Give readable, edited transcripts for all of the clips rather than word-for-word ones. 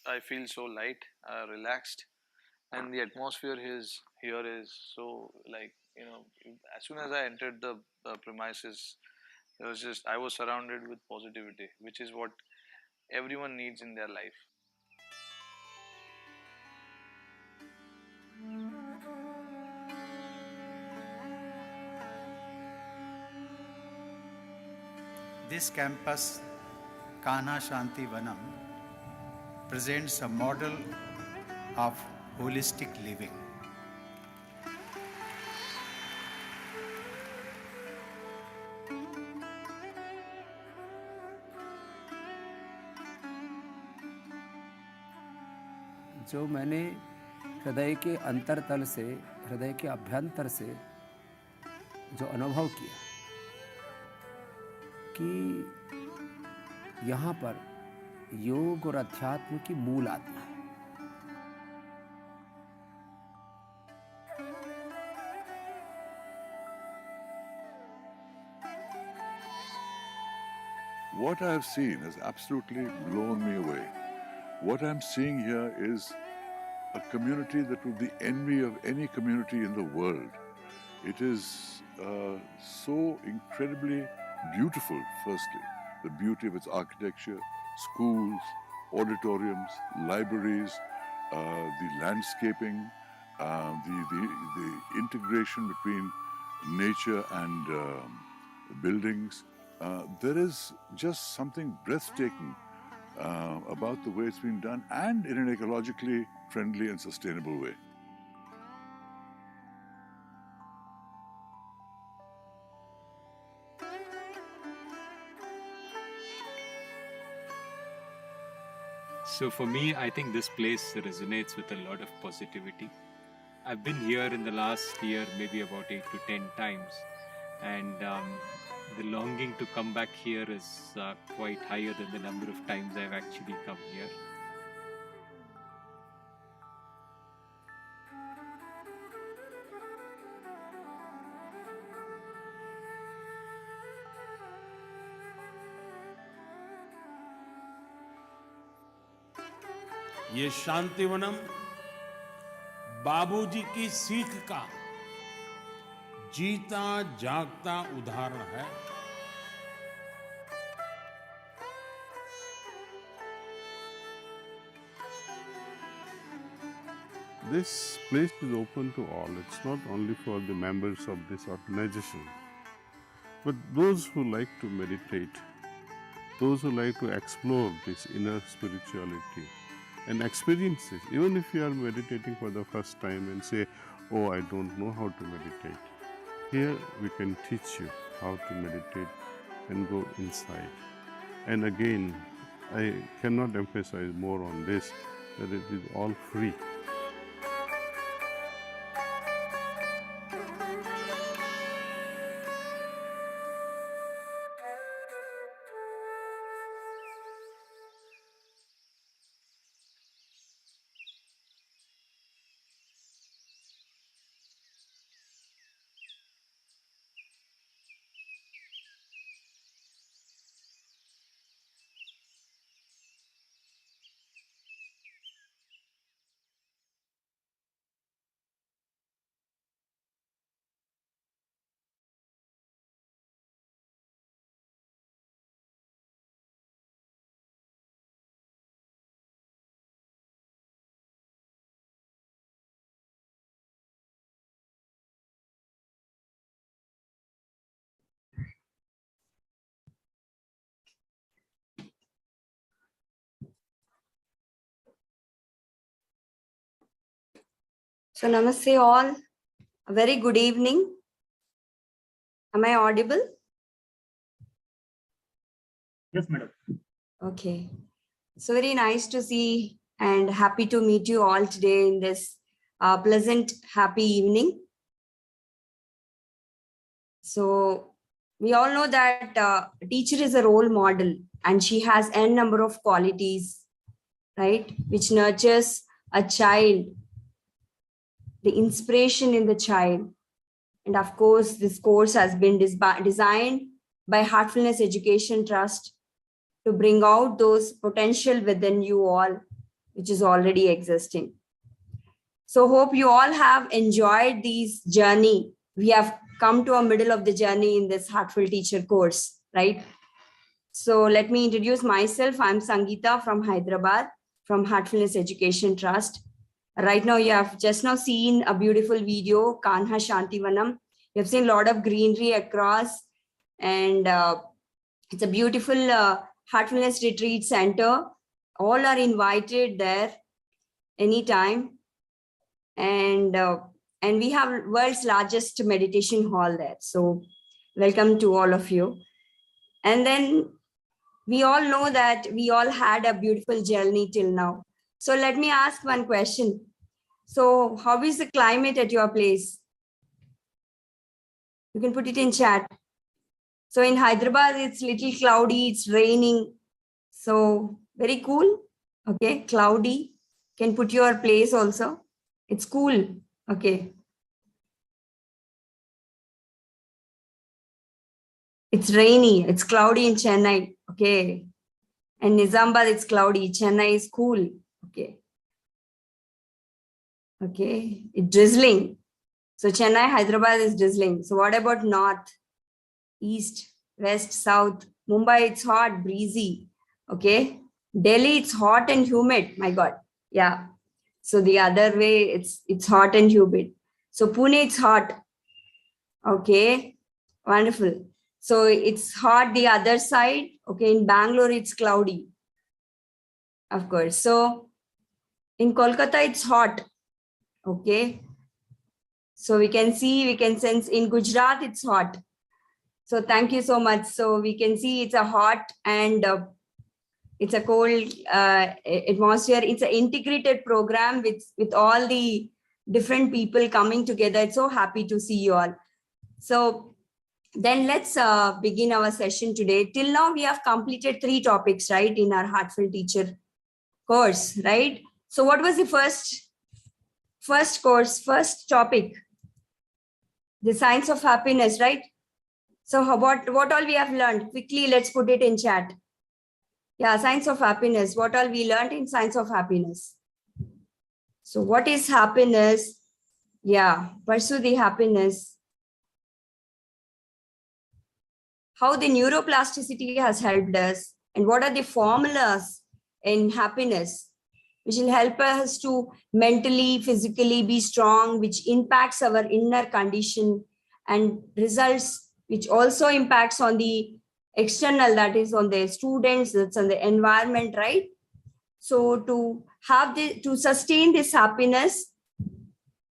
I feel so light, relaxed, and the atmosphere here is so, like, as soon as I entered the premises, it was just, I was surrounded with positivity, which is what everyone needs in their life. This campus, Kanha Shanti Vanam, presents a model of holistic living. जो मैंने हृदय के अंतरतल से, हृदय के अभ्यंतर से जो अनुभव किया कि यहाँ पर योग और अध्यात्म की मूल आत्मा है। What I have seen has absolutely blown me away. What I'm seeing here is a community that would be envy of any community in the world. It is so incredibly beautiful, firstly, the beauty of its architecture, schools, auditoriums, libraries, the landscaping, the integration between nature and buildings. There is just something breathtaking about the way it's been done, and in an ecologically friendly and sustainable way. So for me, I think this place resonates with a lot of positivity. I've been here in the last year maybe about 8 to 10 times, and the longing to come back here is quite higher than the number of times I've actually come here. ये शांतिवनम बाबूजी की सीख का जीता जागता उदाहरण है। This place is open to all. It's not only for the members of this organization, but those who like to meditate, those who like to explore this inner spirituality and experience it. Even if you are meditating for the first time and say, oh, I don't know how to meditate, here we can teach you how to meditate and go inside. And again, I cannot emphasize more on this, that it is all free. So namaste all, a very good evening. Am I audible? Yes, madam. Okay. So very nice to see and happy to meet you all today in this pleasant, happy evening. So we all know that a teacher is a role model and she has n number of qualities, right, which nurtures a child, the inspiration in the child. And of course, this course has been designed by Heartfulness Education Trust to bring out those potential within you all, which is already existing. So hope you all have enjoyed this journey. We have come to a middle of the journey in this Heartful Teacher course, right? So let me introduce myself. I'm Sangeeta from Hyderabad, from Heartfulness Education Trust. Right now, you have just now seen a beautiful video, Kanha Shantivanam. You have seen a lot of greenery across, and it's a beautiful Heartfulness Retreat Center. All are invited there anytime. And we have world's largest meditation hall there. So welcome to all of you. And then we all know that we all had a beautiful journey till now. So let me ask one question. So how is the climate at your place? You can put it in chat. So in Hyderabad, it's little cloudy, it's raining. So very cool. Okay, cloudy. Can put your place also. It's cool. Okay. It's rainy. It's cloudy in Chennai. Okay. And Nizamabad, it's cloudy. Chennai is cool. Okay. Okay. It's drizzling. So Chennai, Hyderabad is drizzling. So what about north, east, west, south? Mumbai, it's hot, breezy. Okay. Delhi, it's hot and humid. My God. Yeah. So the other way, it's hot and humid. So Pune, it's hot. Okay, wonderful. So it's hot the other side. Okay, in Bangalore, it's cloudy. Of course. So in Kolkata, it's hot. Okay. So we can see, we can sense in Gujarat, it's hot. So thank you so much. So we can see it's a hot and it's a cold atmosphere. It's an integrated program with all the different people coming together. It's so happy to see you all. So then let's begin our session today. Till now, we have completed 3 topics, right, in our Heartful Teacher course, right? So what was the first topic? The science of happiness, right? So what all we have learned? Quickly, let's put it in chat. Yeah, science of happiness. What all we learned in science of happiness? So what is happiness? Yeah, pursue the happiness. How the neuroplasticity has helped us, and what are the formulas in happiness, which will help us to mentally, physically be strong, which impacts our inner condition and results, which also impacts on the external, that is on the students, that's on the environment, right? So to sustain this happiness,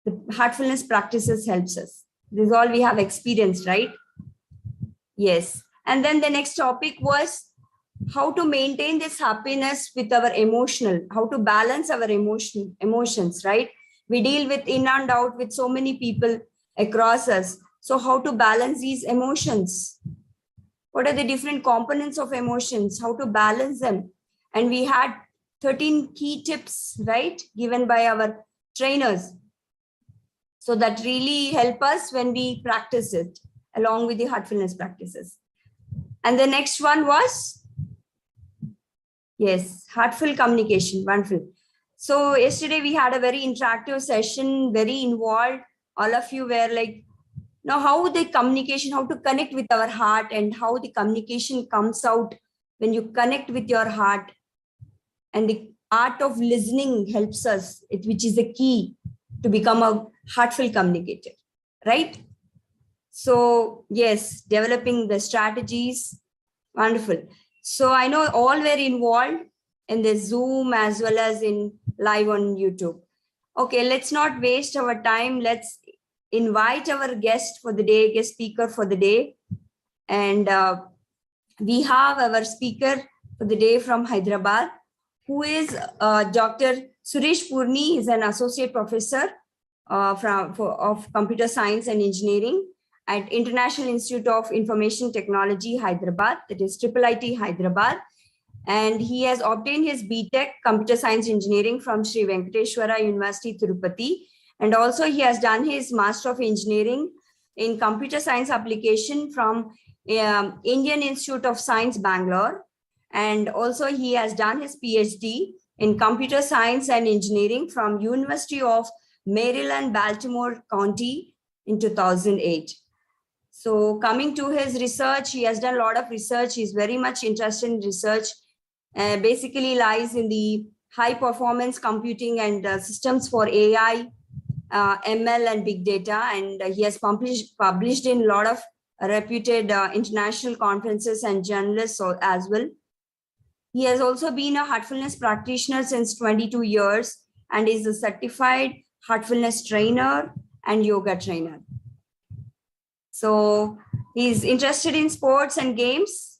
the heartfulness practices helps us. This is all we have experienced, right? Yes. And then the next topic was how to maintain this happiness with our emotional, how to balance our emotions, right? We deal with in and out with so many people across us. So how to balance these emotions? What are the different components of emotions? How to balance them? And we had 13 key tips, right, given by our trainers. So that really help us when we practice it along with the heartfulness practices. And the next one was, yes, heartful communication. Wonderful. So yesterday we had a very interactive session, very involved. All of you were like, now how the communication, how to connect with our heart, and how the communication comes out when you connect with your heart. And the art of listening helps us, which is the key to become a heartful communicator, right? So yes, developing the strategies. Wonderful. So I know all were involved in the Zoom as well as in live on YouTube. Okay, let's not waste our time. Let's invite our guest for the day, guest speaker for the day. And we have our speaker for the day from Hyderabad, who is Dr. Suresh Purni. Is an associate professor of computer science and engineering at International Institute of Information Technology, Hyderabad, that is IIIT Hyderabad. And he has obtained his BTech Computer Science Engineering from Sri Venkateshwara University, Tirupati. And also he has done his Master of Engineering in Computer Science Application from Indian Institute of Science, Bangalore. And also he has done his PhD in computer science and engineering from University of Maryland, Baltimore County in 2008. So coming to his research, he has done a lot of research. He's very much interested in research, basically lies in the high performance computing and systems for AI, ML and big data. And he has published in a lot of reputed international conferences and journalists as well. He has also been a heartfulness practitioner since 22 years and is a certified heartfulness trainer and yoga trainer. So he's interested in sports and games.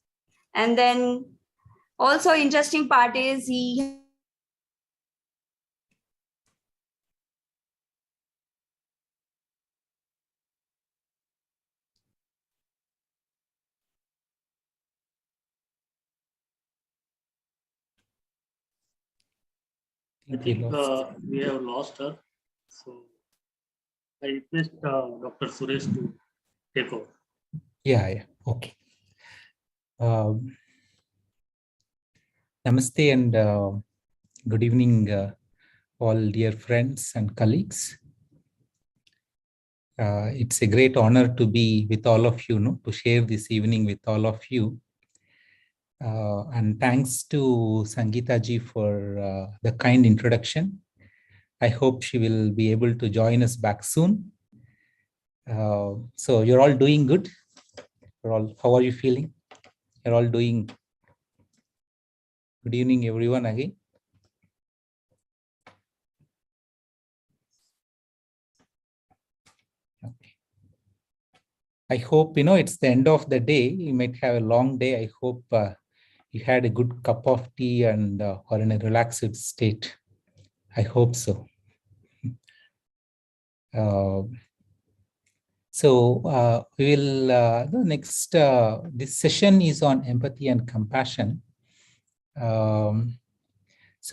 And then also interesting part is he I think we have lost her. So I request Dr. Suresh to take over. Yeah, okay. Namaste and good evening, all dear friends and colleagues. It's a great honor to be with all of you, to share this evening with all of you. And thanks to Sangeeta ji for the kind introduction. I hope she will be able to join us back soon. So you're all doing good. How are you feeling? You're all doing. Good evening, everyone again. Okay. I hope, it's the end of the day. You might have a long day. I hope you had a good cup of tea and or in a relaxed state. I hope so. We will, the next, this session is on empathy and compassion. So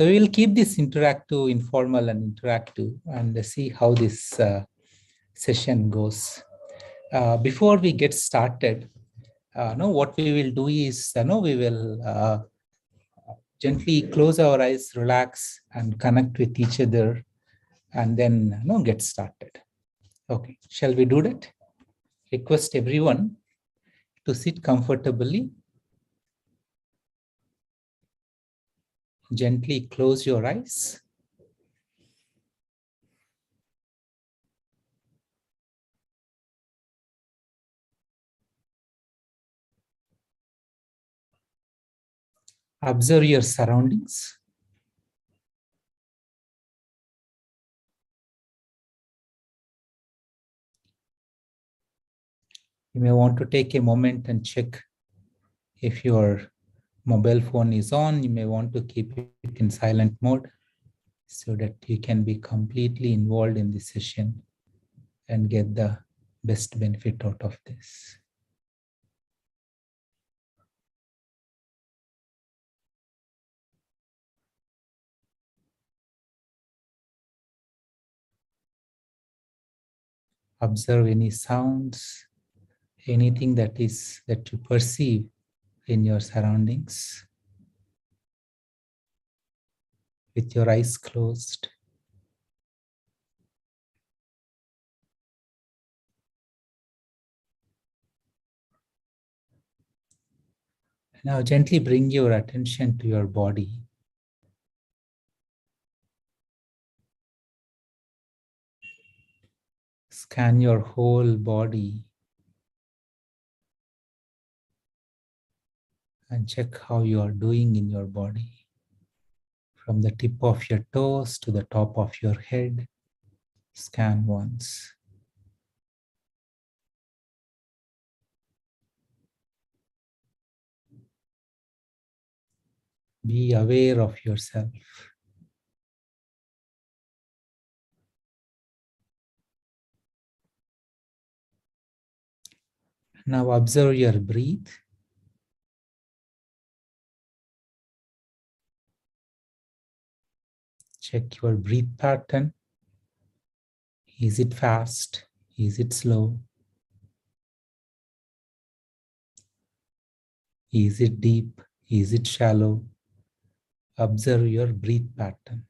we will keep this interactive, informal and interactive and see how this session goes. Before we get started, what we will do is, we will gently close our eyes, relax and connect with each other and then get started. Okay, shall we do that? Request everyone to sit comfortably. Gently close your eyes. Observe your surroundings. You may want to take a moment and check if your mobile phone is on. You may want to keep it in silent mode so that you can be completely involved in the session and get the best benefit out of this. Observe any sounds, anything that you perceive in your surroundings with your eyes closed. Now gently bring your attention to your body. Scan your whole body and check how you are doing in your body. From the tip of your toes to the top of your head, scan once. Be aware of yourself. Now observe your breath. Check your breath pattern. Is it fast? Is it slow? Is it deep? Is it shallow? Observe your breath pattern.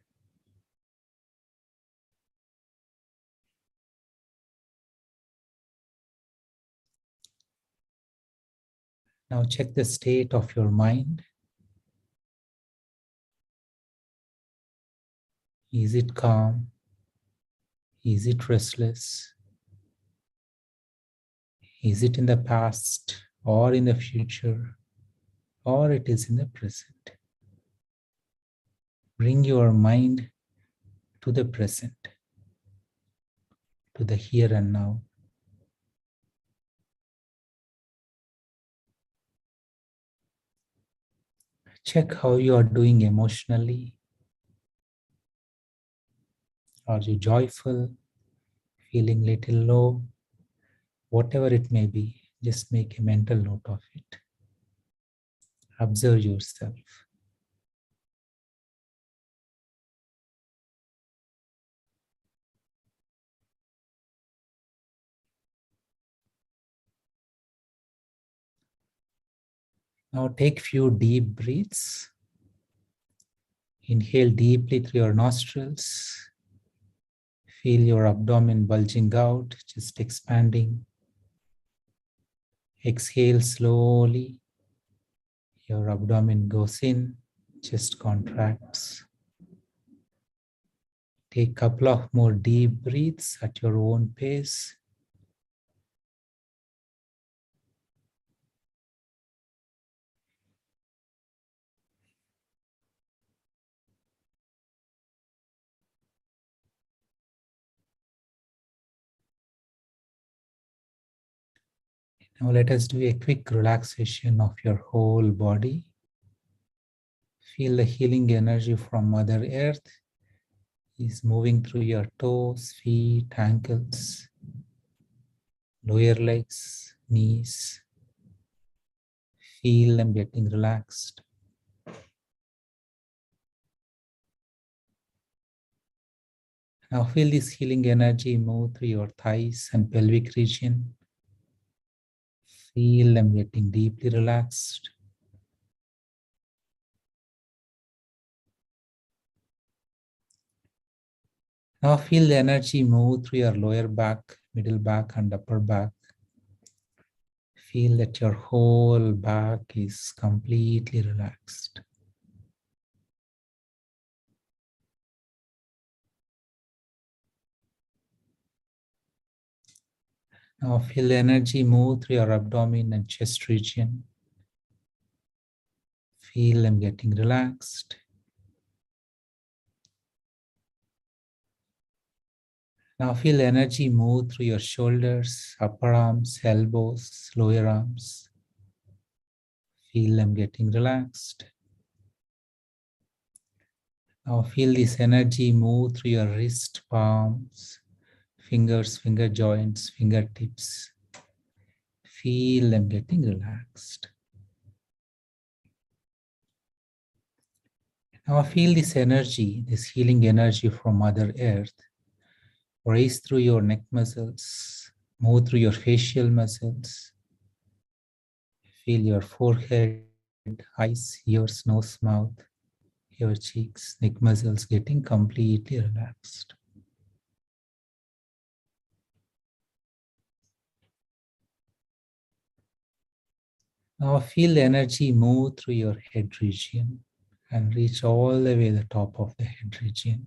Now check the state of your mind. Is it calm? Is it restless? Is it in the past or in the future, or it is in the present? Bring your mind to the present, to the here and now. Check how you are doing emotionally. Are you joyful, feeling little low? Whatever it may be, just make a mental note of it. Observe yourself. Now take few deep breaths. Inhale deeply through your nostrils. Feel your abdomen bulging out, just expanding. Exhale slowly. Your abdomen goes in, chest contracts. Take a couple of more deep breaths at your own pace. Now let us do a quick relaxation of your whole body. Feel the healing energy from Mother Earth is moving through your toes, feet, ankles, lower legs, knees. Feel them getting relaxed. Now feel this healing energy move through your thighs and pelvic region. Feel them getting deeply relaxed. Now feel the energy move through your lower back, middle back, and upper back. Feel that your whole back is completely relaxed. Now feel the energy move through your abdomen and chest region. Feel them getting relaxed. Now feel the energy move through your shoulders, upper arms, elbows, lower arms. Feel them getting relaxed. Now feel this energy move through your wrist, palms, fingers, finger joints, fingertips. Feel them getting relaxed. Now feel this energy, this healing energy from Mother Earth, race through your neck muscles, move through your facial muscles. Feel your forehead, eyes, ears, nose, mouth, your cheeks, neck muscles getting completely relaxed. Now feel the energy move through your head region and reach all the way to the top of the head region.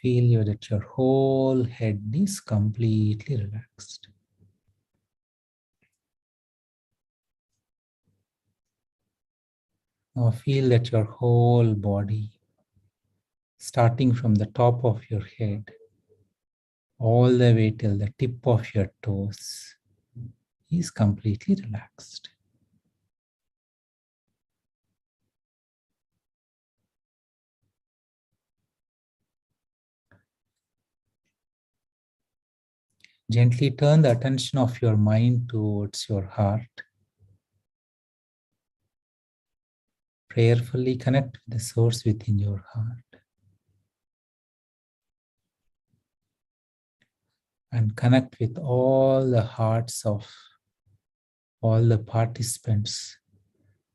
Feel that your whole head is completely relaxed. Now feel that your whole body, starting from the top of your head, all the way till the tip of your toes, is completely relaxed. Gently turn the attention of your mind towards your heart. Prayerfully connect with the source within your heart. And connect with all the hearts of all the participants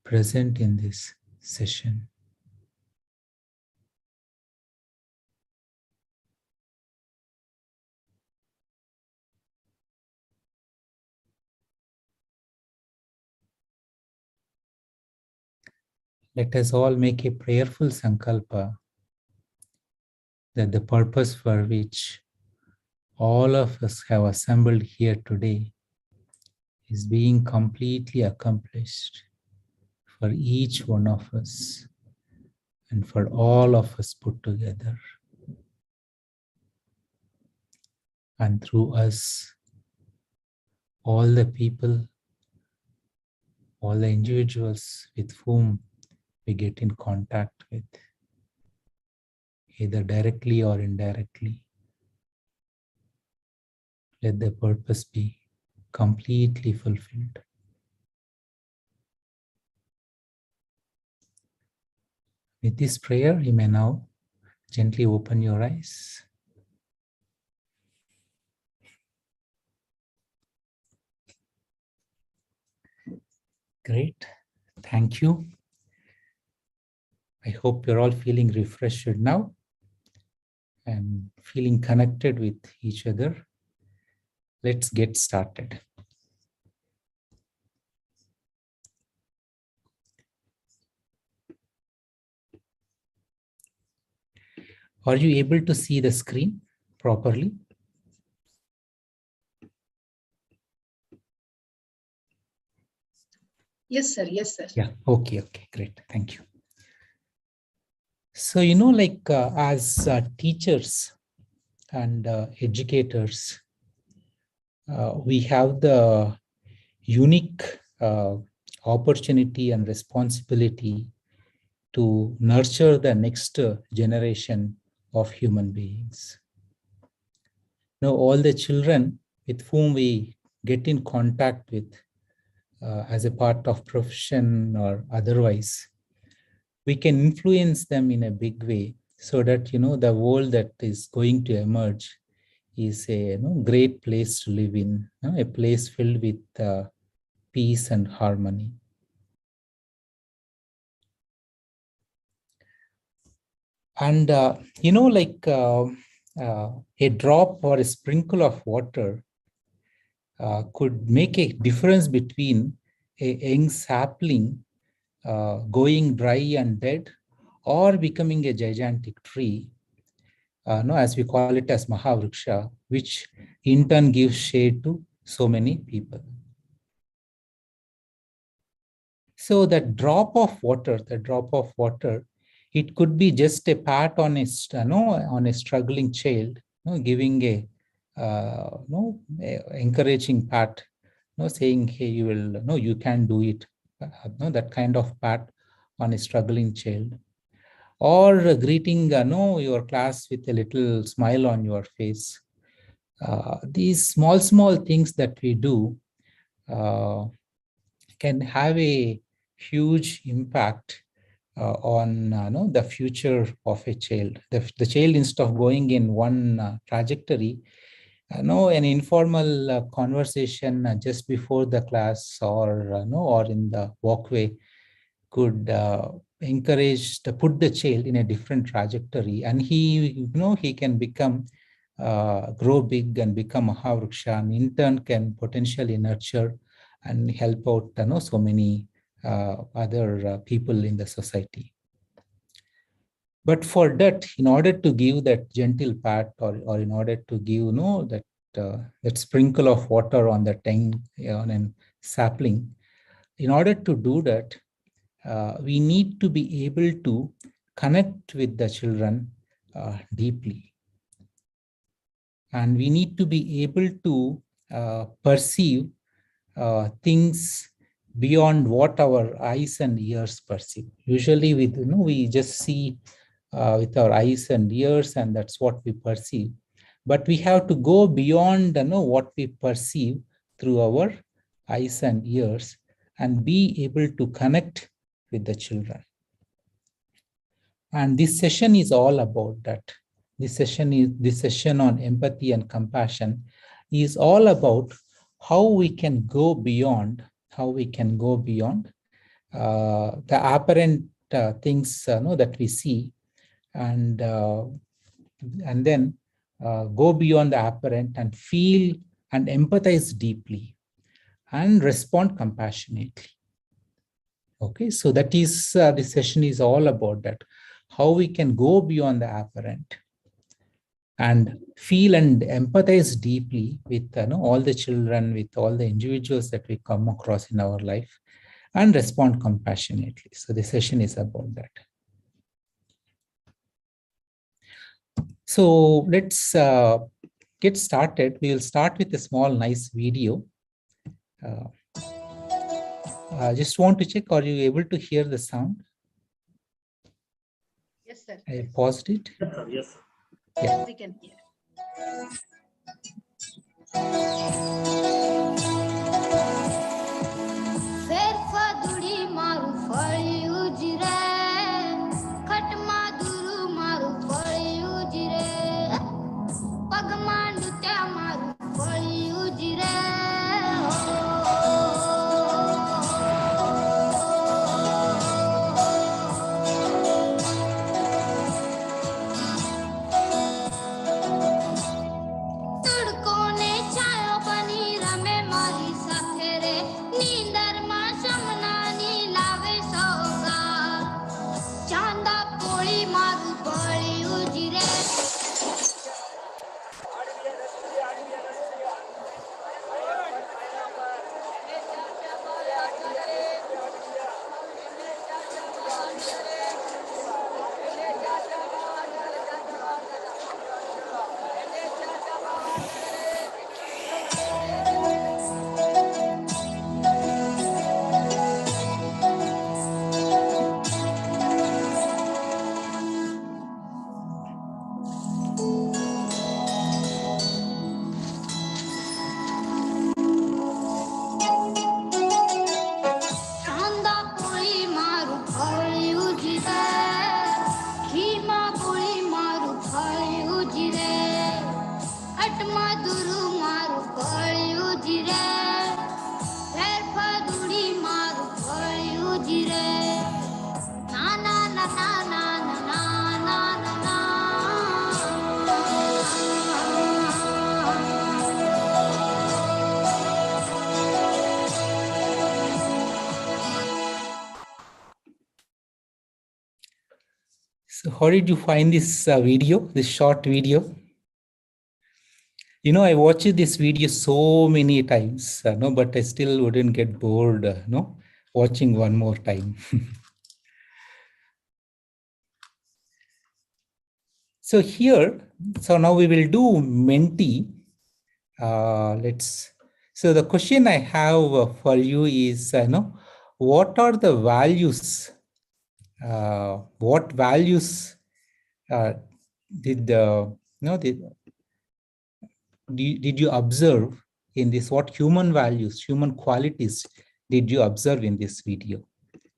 present in this session. let us all make a prayerful sankalpa that the purpose for which all of us have assembled here today is being completely accomplished for each one of us and for all of us put together. And through us, all the people, all the individuals with whom we get in contact with, either directly or indirectly, let the purpose be completely fulfilled. With this prayer, you may now gently open your eyes. Great. Thank you. I hope you're all feeling refreshed now and feeling connected with each other. Let's get started. Are you able to see the screen properly? Yes, sir. Yes, sir. Yeah. Okay. Great. Thank you. So, as teachers and educators, we have the unique opportunity and responsibility to nurture the next generation of human beings. Now, all the children with whom we get in contact with as a part of profession or otherwise, we can influence them in a big way so that, the world that is going to emerge is a great place to live in, a place filled with peace and harmony. And, a drop or a sprinkle of water could make a difference between a young sapling going dry and dead or becoming a gigantic tree, as we call it as Mahavriksha, which in turn gives shade to so many people. So that drop of water, it could be just a pat on a struggling child, giving a encouraging pat, saying, hey, you can do it, that kind of pat on a struggling child, or greeting your class with a little smile on your face. These small things that we do can have a huge impact on the future of a child. The child, instead of going in one trajectory, an informal conversation just before the class or or in the walkway could encourage to put the child in a different trajectory, and he can become grow big and become a Mahavriksha, and in turn can potentially nurture and help out so many other people in the society. But for that, in order to give that gentle pat, or in order to give that sprinkle of water on the tongue on a sapling, in order to do that, we need to be able to connect with the children deeply. And we need to be able to perceive things beyond what our eyes and ears perceive. Usually we just see with our eyes and ears, and that's what we perceive. But we have to go beyond what we perceive through our eyes and ears and be able to connect with the children. And this session is all about that. This session on empathy and compassion is all about how we can go beyond the apparent things that we see, and then go beyond the apparent and feel and empathize deeply and respond compassionately. Okay, so that is, this session is all about that, how we can go beyond the apparent and feel and empathize deeply with all the children, with all the individuals that we come across in our life, and respond compassionately. So the session is about that. So let's get started. We will start with a small, nice video. I just want to check, are you able to hear the sound? Yes, sir. I paused it. Yes, sir. Yes, sir. Yeah. We can hear. So how did you find this video, this short video? I watched this video so many times, no, but I still wouldn't get bored, no, watching one more time. So here, so now we will do Menti. So the question I have for you is, what are the values? What values did you observe in this? What human values, human qualities did you observe in this video?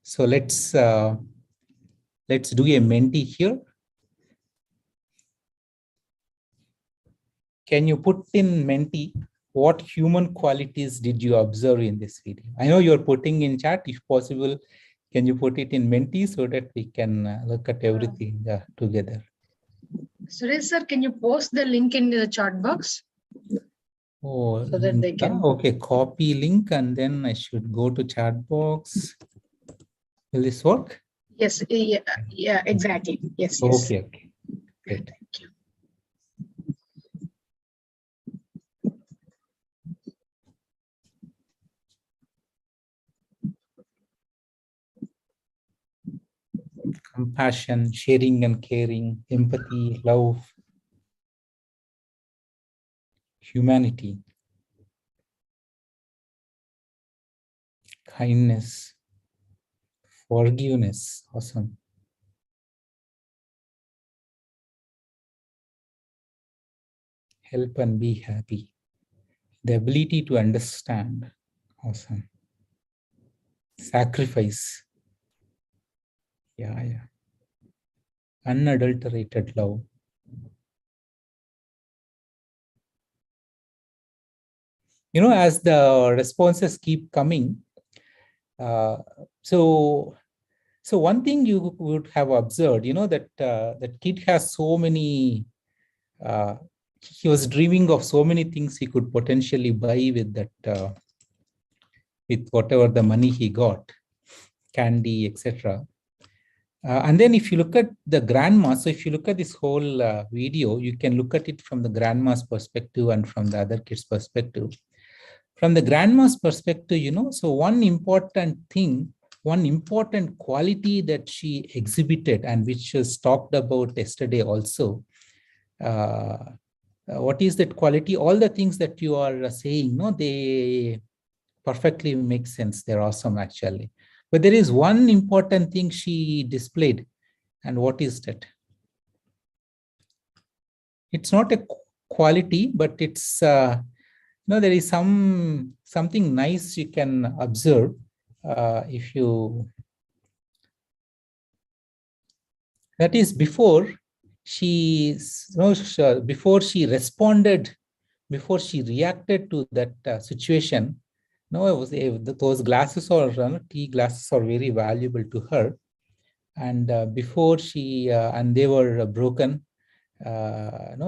So let's do a Menti here. Can you put in Menti, what human qualities did you observe in this video? I know you're putting in chat. If possible, can you put it in Menti so that we can look at everything together? Suresh sir, can you post the link in the chat box? Oh, so that they can. Okay, copy link and then I should go to chat box. Will this work? Yes, yeah, exactly. Yes, Okay, yes. okay, great. Thank you. Compassion, sharing and caring, empathy, love, humanity, kindness, forgiveness. Awesome. Help and be happy. The ability to understand. Awesome. Sacrifice. Yeah. Unadulterated love. As the responses keep coming, so one thing you would have observed, that kid has so many, he was dreaming of so many things he could potentially buy with that, with whatever the money he got. candy, etc. And then if you look at the grandma, so if you look at this whole video, you can look at it from the grandma's perspective and from the other kids' perspective. From the grandma's perspective, so one important thing, one important quality that she exhibited and which was talked about yesterday also, what is that quality? All the things that you are saying, they perfectly make sense. They're awesome, actually. But there is one important thing she displayed. And what is that? It's not a quality, but it's, there is something nice you can observe if you, that is before she responded, before she reacted to that situation. Those glasses or tea glasses are very valuable to her. And before she, and they were broken,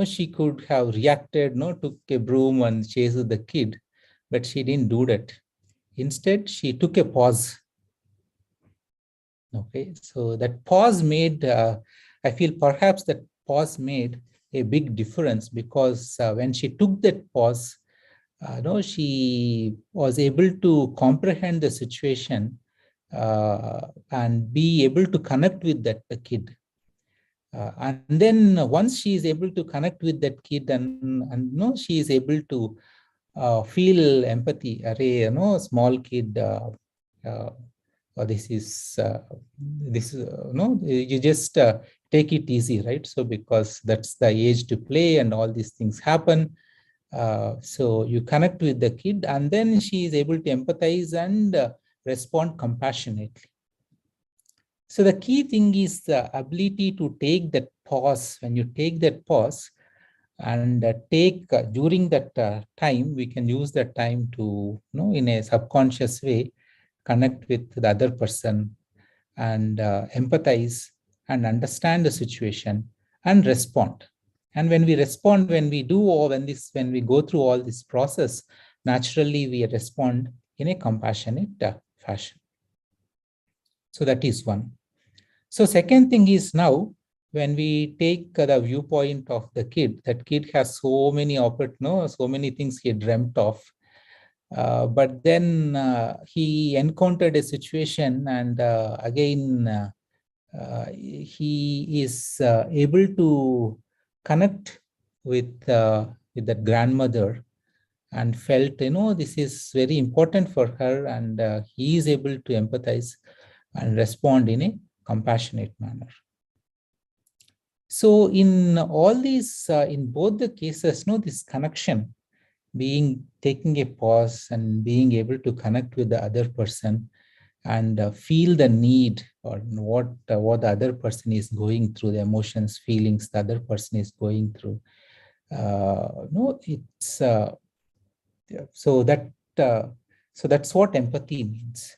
she could have reacted, took a broom and chased the kid, but she didn't do that. Instead, she took a pause. Okay, so that pause made, I feel perhaps that pause made a big difference, because when she took that pause, she was able to comprehend the situation and be able to connect with that kid. And then once she is able to connect with that kid and she is able to feel empathy. Small kid, this is you just take it easy, right? So because that's the age to play and all these things happen. So you connect with the kid, and then she is able to empathize and respond compassionately. So the key thing is the ability to take that pause. When you take that pause and during that time, we can use that time to, in a subconscious way, connect with the other person and empathize and understand the situation and respond. And when we respond, when we go through all this process, naturally we respond in a compassionate fashion. So that is one. So second thing is, now when we take the viewpoint of the kid, that kid has so many things he dreamt of. But then he encountered a situation, and again, he is able to connect with that grandmother and felt, this is very important for her, and he is able to empathize and respond in a compassionate manner. So in all these, in both the cases, this connection, taking a pause and being able to connect with the other person and feel the need or what the other person is going through, the emotions, feelings the other person is going through. It's so that's what empathy means.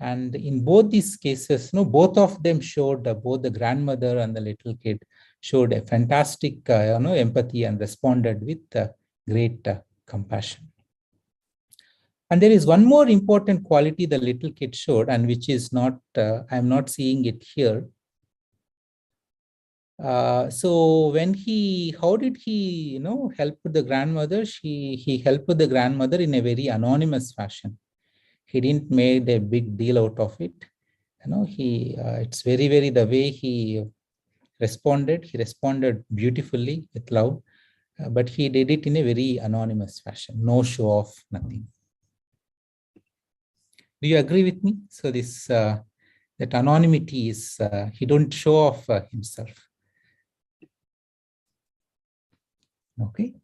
And in both these cases, both of them showed, both the grandmother and the little kid showed a fantastic, empathy and responded with great compassion. And there is one more important quality the little kid showed, and which is not, I'm not seeing it here. So how did he, help the grandmother? He helped the grandmother in a very anonymous fashion. He didn't make a big deal out of it. It's very, very the way he responded. He responded beautifully with love, but he did it in a very anonymous fashion. No show off, nothing. Do you agree with me? So this that anonymity is he don't show off himself. Okay.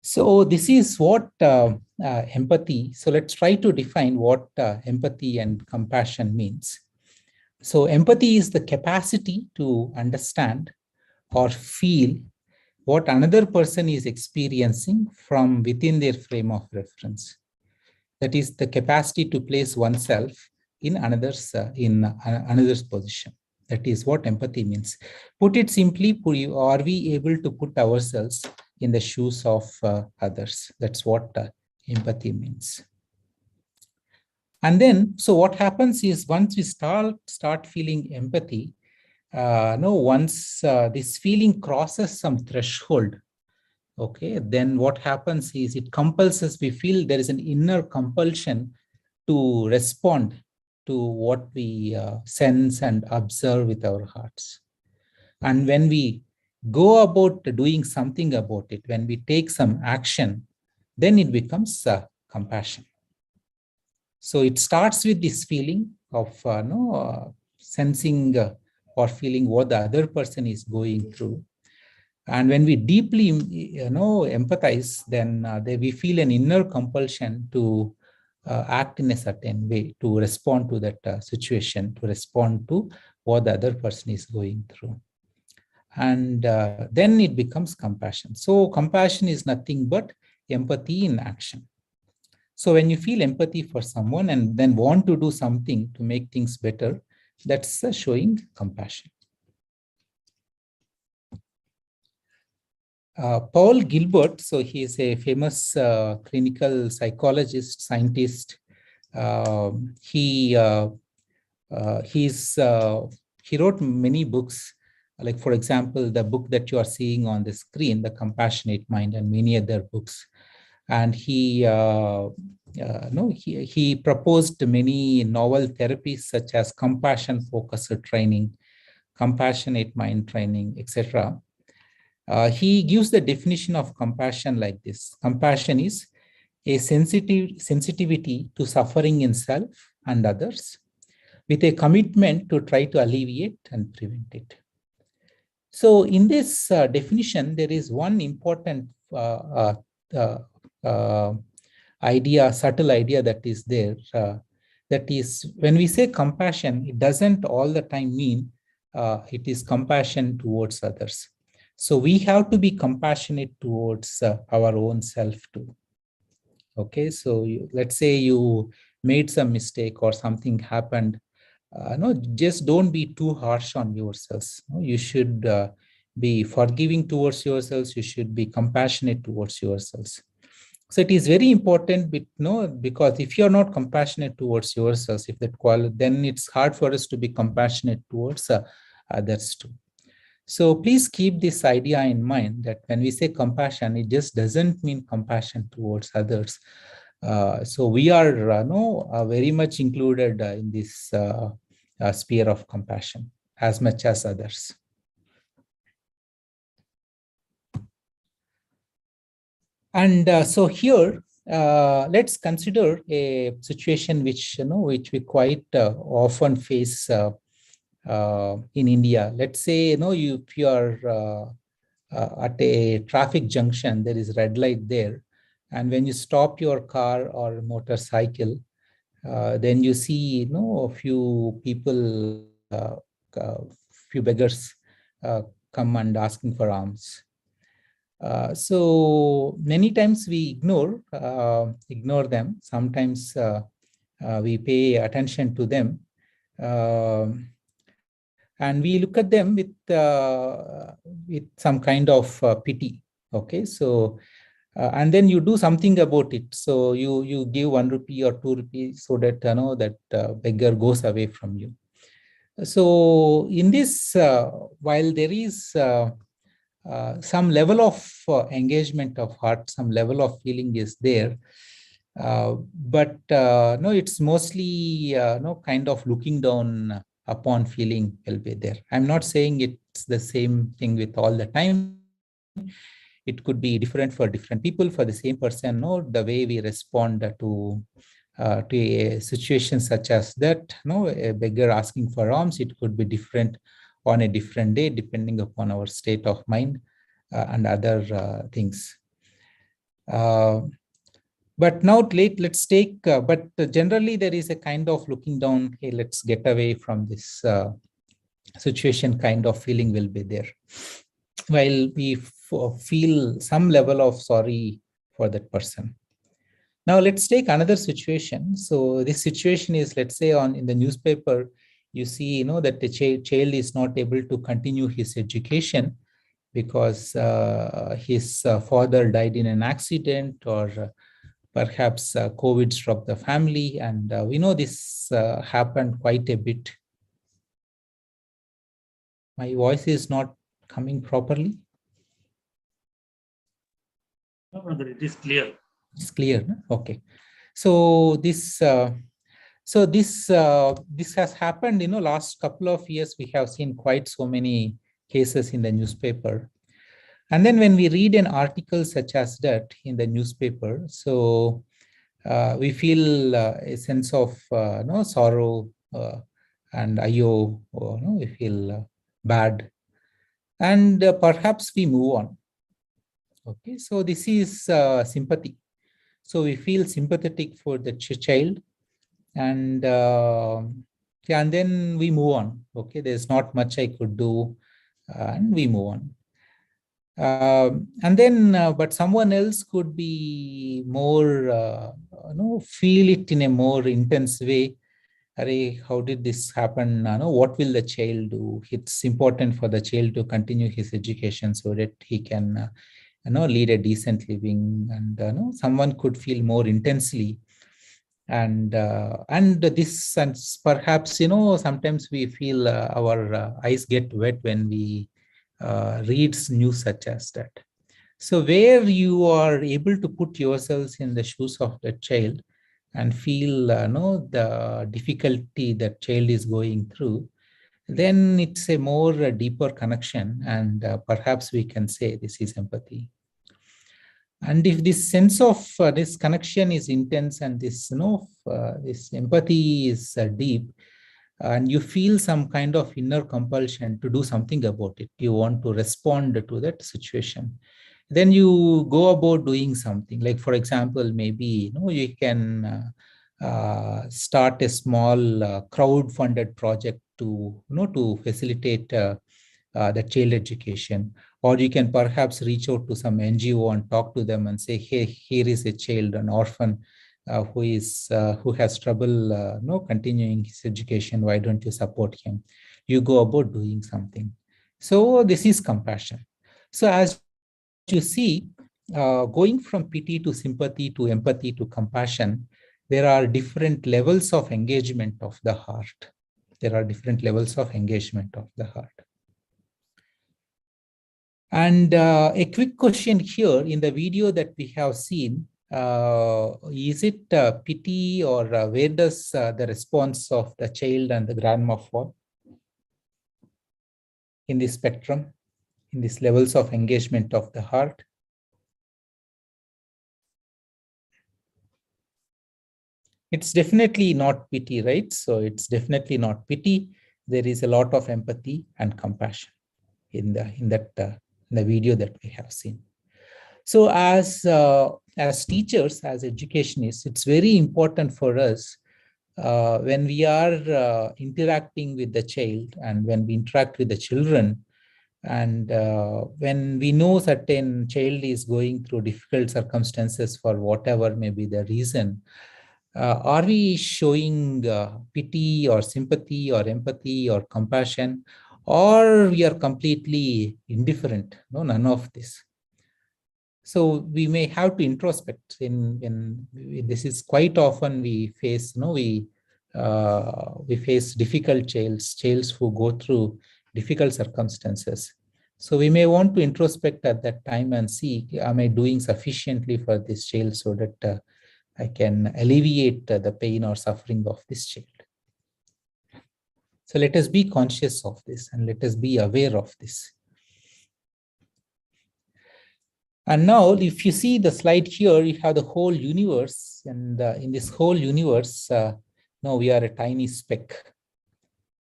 So this is what empathy. So let's try to define what empathy and compassion means. So empathy is the capacity to understand or feel what another person is experiencing from within their frame of reference. That is the capacity to place oneself in another's position. That is what empathy means. Put it simply, are we able to put ourselves in the shoes of others. That's what empathy means. And then, so what happens is once we start feeling empathy, once this feeling crosses some threshold, okay, then what happens is it compels us, we feel there is an inner compulsion to respond to what we sense and observe with our hearts. And when we go about doing something about it, when we take some action, then it becomes compassion. So it starts with this feeling of sensing or feeling what the other person is going through. And when we deeply empathize, then we feel an inner compulsion to act in a certain way, to respond to that situation, to respond to what the other person is going through. And then it becomes compassion. So compassion is nothing but empathy in action. So when you feel empathy for someone and then want to do something to make things better, that's showing compassion. Paul Gilbert, so he is a famous clinical psychologist, scientist. He wrote many books, like for example, the book that you are seeing on the screen, The Compassionate Mind, and many other books. And he proposed many novel therapies such as compassion-focused training, compassionate mind training, etc. He gives the definition of compassion like this. Compassion is a sensitivity to suffering in self and others, with a commitment to try to alleviate and prevent it. So in this definition, there is one important idea, subtle idea that is there. That is, when we say compassion, it doesn't all the time mean it is compassion towards others. So we have to be compassionate towards our own self too. Okay, so let's say you made some mistake or something happened. Just don't be too harsh on yourselves. You should be forgiving towards yourselves. You should be compassionate towards yourselves. So it is very important, because if you're not compassionate towards yourselves, if that then it's hard for us to be compassionate towards others too. So please keep this idea in mind that when we say compassion, it just doesn't mean compassion towards others. So we are very much included in this sphere of compassion as much as others. And so here, let's consider a situation which we quite often face in India. Let's say if you are at a traffic junction, there is red light there, and when you stop your car or motorcycle, then you see a few people, few beggars come and asking for alms. So many times we ignore them. Sometimes we pay attention to them, and we look at them with some kind of pity. Okay, so and then you do something about it. So you give 1 rupee or 2 rupees so that that beggar goes away from you. So in this, while there is some level of engagement of heart, some level of feeling is there, but no, it's mostly kind of looking down upon feeling will be there. I'm not saying it's the same thing with all the time. It could be different for different people. For the same person, the way we respond to a situation such as that, a beggar asking for alms, it could be different on a different day depending upon our state of mind and other things. But now let's take, but generally there is a kind of looking down, hey, let's get away from this situation kind of feeling will be there, while we feel some level of sorry for that person. Now let's take another situation. So this situation is, let's say in the newspaper, you see, that the child is not able to continue his education because his father died in an accident, or perhaps COVID struck the family. And we know this happened quite a bit. My voice is not coming properly. No, brother, it is clear. It's clear, no? Okay. So this this has happened, last couple of years. We have seen quite so many cases in the newspaper. And then when we read an article such as that in the newspaper, so we feel a sense of sorrow and ayo, we feel bad, and perhaps we move on. Okay, so this is sympathy. So we feel sympathetic for the child, and and then we move on. Okay, there's not much I could do, and we move on. And then, but someone else could be more, feel it in a more intense way. Arey, how did this happen? What will the child do? It's important for the child to continue his education so that he can, lead a decent living. And someone could feel more intensely. And this, and perhaps, sometimes we feel our eyes get wet when we reads news such as that. So where you are able to put yourselves in the shoes of the child and feel the difficulty that child is going through, then it's a more deeper connection, and perhaps we can say this is empathy. And if this sense of this connection is intense, and this this empathy is deep, and you feel some kind of inner compulsion to do something about it, you want to respond to that situation, then you go about doing something. Like, for example, maybe you can start a small crowd-funded project to to facilitate the child education. Or you can perhaps reach out to some NGO and talk to them and say, hey, here is a child, an orphan, who has trouble continuing his education. Why don't you support him? You go about doing something. So this is compassion. So as you see, going from pity to sympathy to empathy to compassion, there are different levels of engagement of the heart. There are different levels of engagement of the heart. And a quick question here in the video that we have seen, is it pity, or where does the response of the child and the grandma fall in this spectrum, in these levels of engagement of the heart? It's definitely not pity, right? So it's definitely not pity. There is a lot of empathy and compassion in the video that we have seen. So as teachers, as educationists, it's very important for us when we are interacting with the child, and when we interact with the children, and when we know certain child is going through difficult circumstances for whatever may be the reason, are we showing pity or sympathy or empathy or compassion, or we are completely indifferent? No, none of this. So we may have to introspect. In this is quite often we face, we face difficult childs who go through difficult circumstances. So we may want to introspect at that time and see, am I doing sufficiently for this child so that I can alleviate the pain or suffering of this child. So let us be conscious of this, and let us be aware of this. And now, if you see the slide here, you have the whole universe, and in this whole universe, now we are a tiny speck.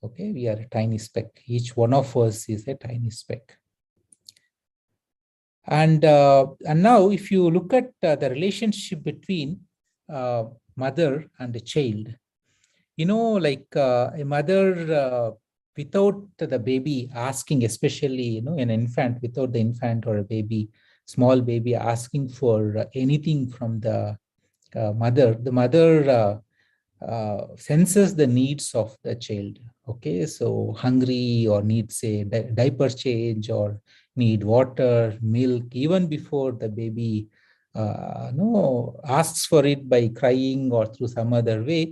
Okay, we are a tiny speck. Each one of us is a tiny speck. And now, if you look at the relationship between mother and a child, like a mother without the baby asking, especially an infant, without the infant or a baby, small baby asking for anything from the mother, the mother senses the needs of the child. Okay, so hungry, or needs a diaper change, or need water, milk, even before the baby asks for it by crying or through some other way,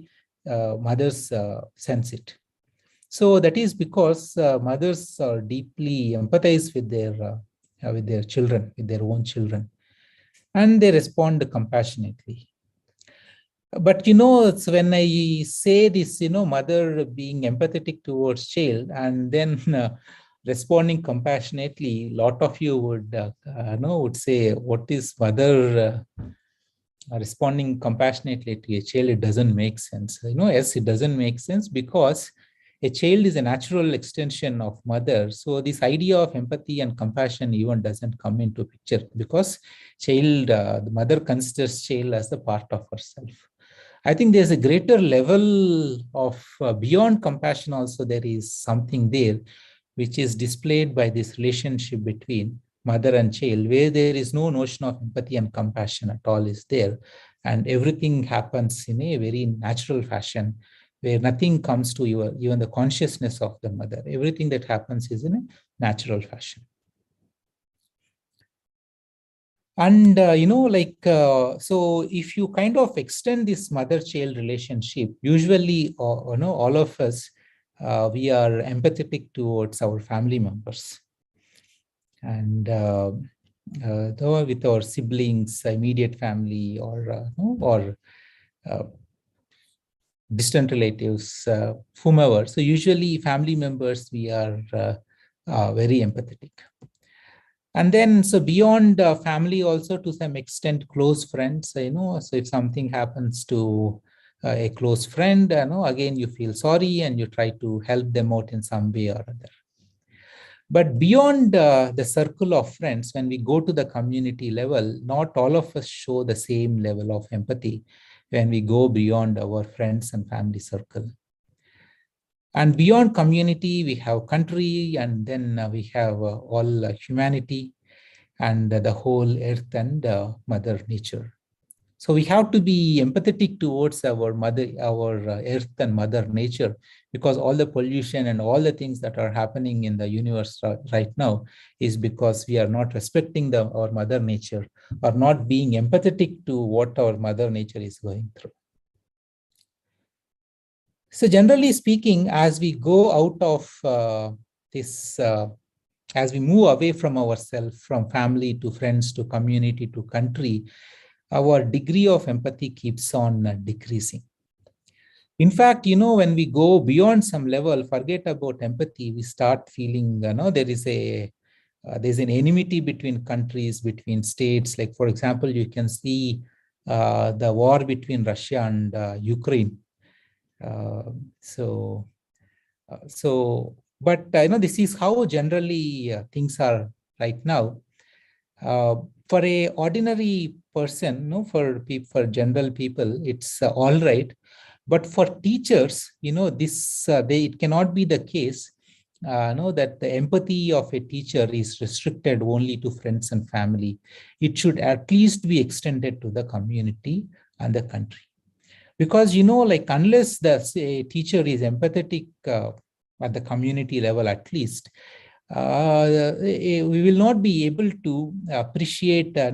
mothers sense it. So that is because mothers are deeply empathize with their children, with their own children, and they respond compassionately. But it's when I say this, mother being empathetic towards child and then responding compassionately, a lot of you would say, what is mother responding compassionately to a child? It doesn't make sense. Yes, it doesn't make sense because a child is a natural extension of mother. So this idea of empathy and compassion even doesn't come into picture because the mother considers child as a part of herself. I think there's a greater level of beyond compassion also. There is something there which is displayed by this relationship between mother and child, where there is no notion of empathy and compassion at all is there. And everything happens in a very natural fashion, where nothing comes to even the consciousness of the mother. Everything that happens is in a natural fashion. And, so if you kind of extend this mother-child relationship, usually, all of us, we are empathetic towards our family members. And with our siblings, immediate family, or distant relatives, whomever. So usually family members, we are very empathetic. And then, so beyond family, also to some extent, close friends, so if something happens to a close friend, again, you feel sorry and you try to help them out in some way or other. But beyond the circle of friends, when we go to the community level, not all of us show the same level of empathy when we go beyond our friends and family circle. And beyond community, we have country, and then we have all humanity and the whole earth and mother nature. So we have to be empathetic towards our earth and mother nature, because all the pollution and all the things that are happening in the universe right now is because we are not respecting our mother nature, or not being empathetic to what our mother nature is going through. So generally speaking, as we go out of as we move away from ourselves, from family to friends to community to country, our degree of empathy keeps on decreasing. In fact, when we go beyond some level, forget about empathy, we start feeling, there's an enmity between countries, between states. Like, for example, you can see the war between Russia and Ukraine. But this is how generally things are right now. For a ordinary person, for general people, it's all right. But for teachers, it cannot be the case. That the empathy of a teacher is restricted only to friends and family. It should at least be extended to the community and the country. Because, unless the teacher is empathetic at the community level, at least, we will not be able to appreciate the